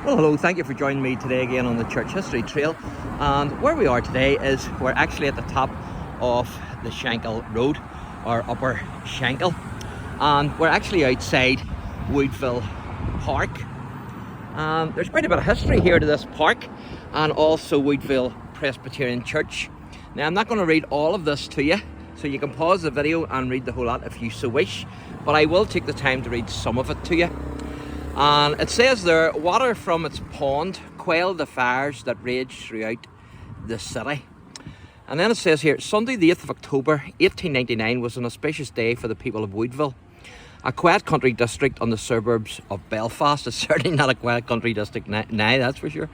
Well, hello, thank you for joining me today again on the Church History Trail. And where we are today is we're actually at the top of the Shankill Road, or Upper Shankill. And we're actually outside WOODVALE Park. There's quite a bit of history here to this park, and also WOODVALE Presbyterian Church. Now, I'm not going to read all of this to you, so you can pause the video and read the whole lot if you so wish, but I will take the time to read some of it to you. And it says there, water from its pond quelled the fires that raged throughout the city. And then it says here, Sunday the 8th of October 1899 was an auspicious day for the people of WOODVALE, a quiet country district on the suburbs of Belfast. It's certainly not a quiet country district now, that's for sure.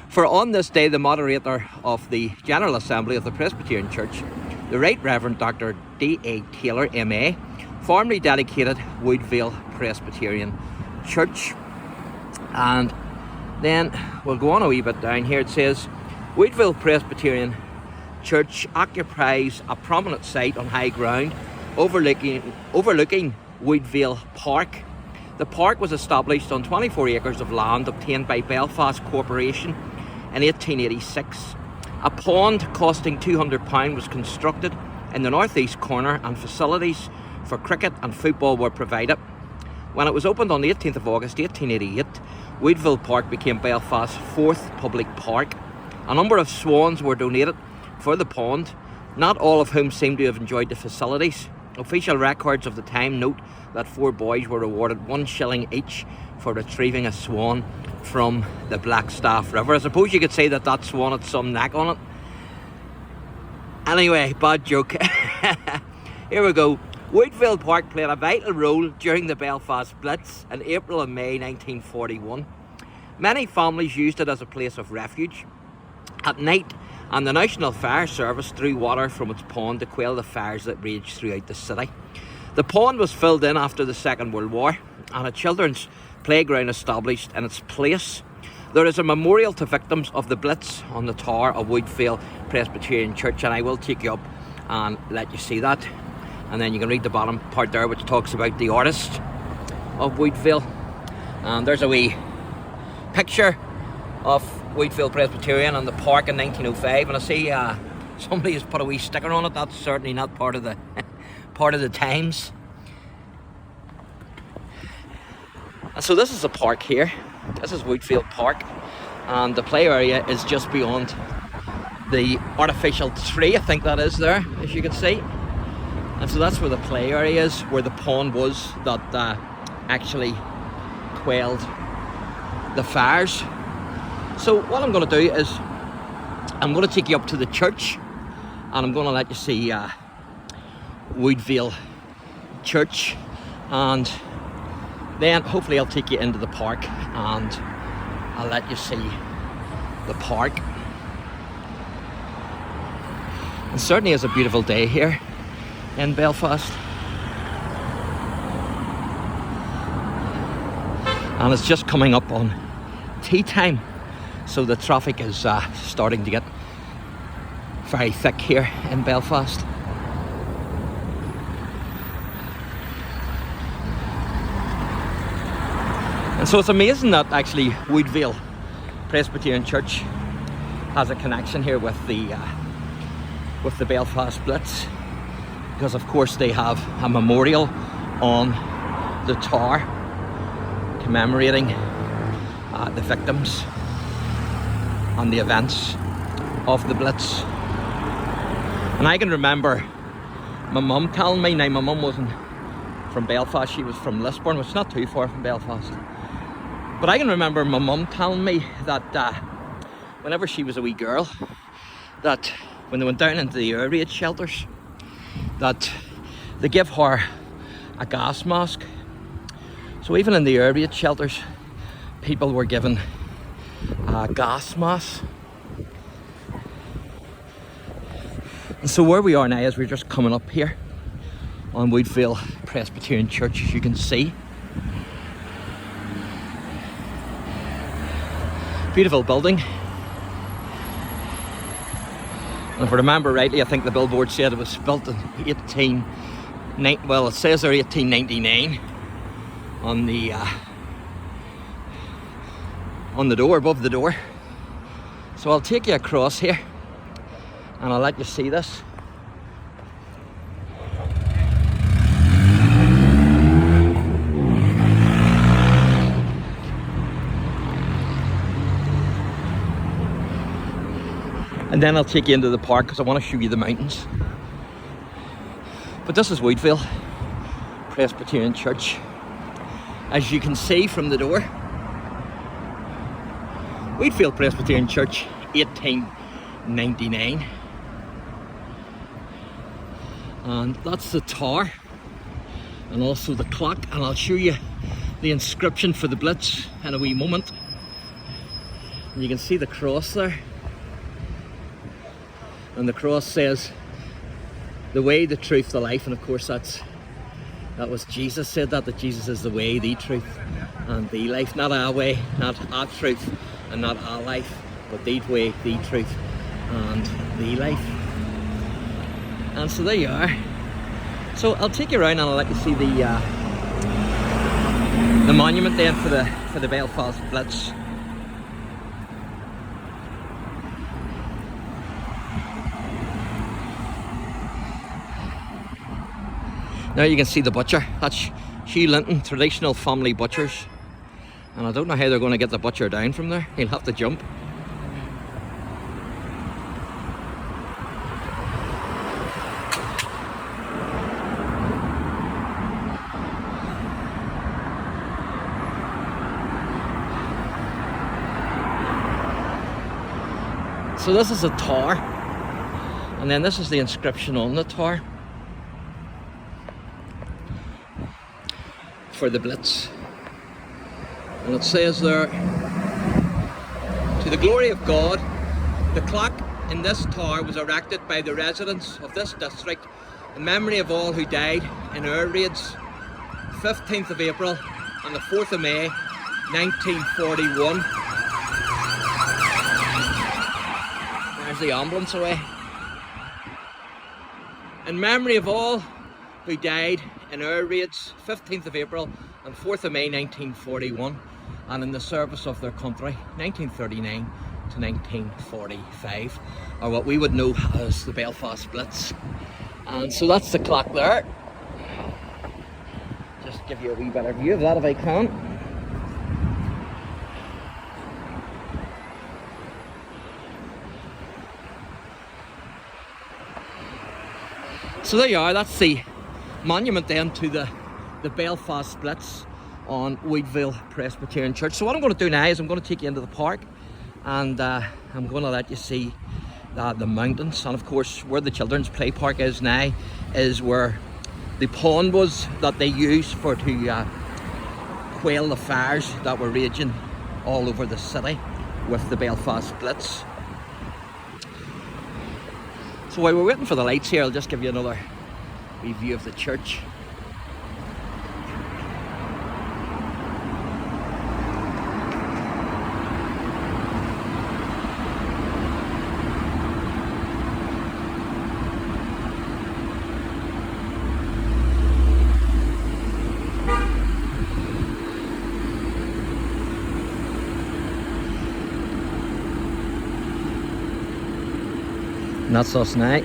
For on this day, the moderator of the General Assembly of the Presbyterian Church, the Right Reverend Dr. D.A. Taylor, M.A., formally dedicated WOODVALE Presbyterian Church. And then we'll go on a wee bit down here. It says, WOODVALE Presbyterian Church occupies a prominent site on high ground overlooking WOODVALE Park. The park was established on 24 acres of land obtained by Belfast Corporation in 1886. A pond costing £200 was constructed in the northeast corner, and facilities for cricket and football were provided. When it was opened on the 18th of August 1888, WOODVALE Park became Belfast's fourth public park. A number of swans were donated for the pond, not all of whom seem to have enjoyed the facilities. Official records of the time note that 4 boys were awarded 1 shilling each for retrieving a swan from the Blackstaff River. I suppose you could say that that swan had some knack on it. Anyway, bad joke. Here we go. WOODVALE Park played a vital role during the Belfast Blitz in April and May 1941. Many families used it as a place of refuge at night, and the National Fire Service drew water from its pond to quell the fires that raged throughout the city. The pond was filled in after the Second World War, and a children's playground established in its place. There is a memorial to victims of the Blitz on the tower of WOODVALE Presbyterian Church, and I will take you up and let you see that. And then you can read the bottom part there, which talks about the artist of WOODVALE. And there's a wee picture of WOODVALE Presbyterian and the park in 1905. And I see somebody has put a wee sticker on it. That's certainly not part of the part of the times. And so this is the park here. This is WOODVALE Park, and the play area is just beyond the artificial tree. I think that is there, as you can see. And so that's where the play area is, where the pond was that actually quelled the fires. So what I'm going to do is I'm going to take you up to the church, and I'm going to let you see WOODVALE Church, and then hopefully I'll take you into the park and I'll let you see the park. It certainly is a beautiful day here in Belfast, and it's just coming up on tea time, so the traffic is starting to get very thick here in Belfast. And so it's amazing that actually WOODVALE Presbyterian Church has a connection here with the Belfast Blitz, because of course they have a memorial on the tower commemorating the victims and the events of the Blitz. And I can remember my mum telling me, now my mum wasn't from Belfast, she was from Lisburn, which is not too far from Belfast, but I can remember my mum telling me that whenever she was a wee girl, that when they went down into the air raid shelters, that they give her a gas mask. So even in the air raid shelters, people were given a gas mask. And so where we are now is we're just coming up here on WOODVALE Presbyterian Church, as you can see. Beautiful building. And if I remember rightly, I think the billboard said it was built in it says there 1899 on the on the door, above the door. So I'll take you across here and I'll let you see this. And then I'll take you into the park because I want to show you the mountains. But this is WOODVALE Presbyterian Church. As you can see from the door, WOODVALE Presbyterian Church, 1899. And that's the tower and also the clock, and I'll show you the inscription for the BLITZ in a wee moment. And you can see the cross there, and the cross says the way, the truth, the life. And of course that was Jesus said that Jesus is the way, the truth and the life. Not our way, not our truth and not our life, but the way, the truth and the life. And so there you are. So I'll take you around and I'll let you see the monument then for the Belfast BLITZ. Now you can see the butcher. That's Eglington, traditional family butchers. And I don't know how they're going to get the butcher down from there. He'll have to jump. So this is a tower, and then this is the inscription on the tower for the BLITZ. And it says there, "To the glory of God, the clock in this tower was erected by the residents of this district in memory of all who died in air raids, 15th of April and the 4th of May, 1941. There's the ambulance away. In memory of all who died in air raids, 15th of April and 4th of May 1941, and in the service of their country, 1939 to 1945, or what we would know as the Belfast BLITZ." And so that's the clock there. Just give you a wee better view of that if I can. So there you are, that's the monument then to the Belfast BLITZ on WOODVALE Presbyterian Church. So what I'm going to do now is I'm going to take you into the park, and I'm going to let you see the mountains. And of course where the children's play park is now is where the pond was that they used to quell the fires that were raging all over the city with the Belfast BLITZ. So while we're waiting for the lights here, I'll just give you another review of the church. And that's us now.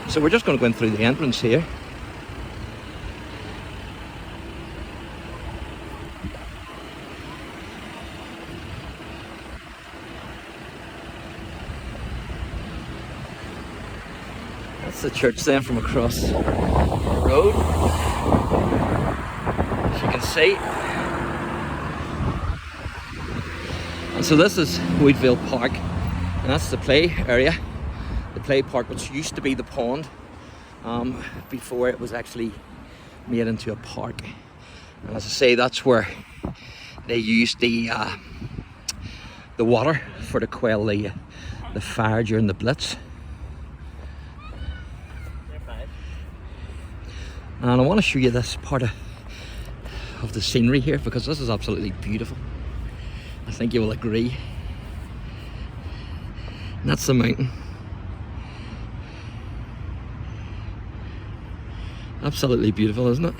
So we're just going to go in through the entrance here. That's the church then from across the road, as you can see. And so this is WOODVALE Park, and that's the play area, the play park, which used to be the pond before it was actually made into a park. And as I say, that's where they used the water to quell the fire during the BLITZ. And I want to show you this part of the scenery here, because this is absolutely beautiful. I think you will agree. And that's the mountain. Absolutely beautiful, isn't it?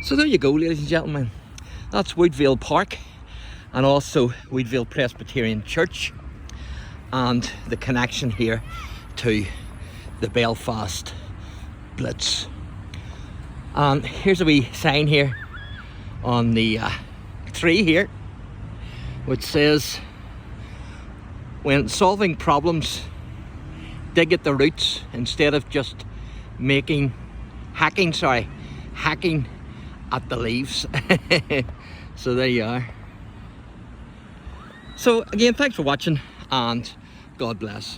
So there you go, ladies and gentlemen. That's WOODVALE Park and also WOODVALE Presbyterian Church, and the connection here to the Belfast BLITZ. And here's a wee sign here on the tree here, which says, when solving problems, dig at the roots instead of just hacking at the leaves. So there you are. So again, thanks for watching and God bless.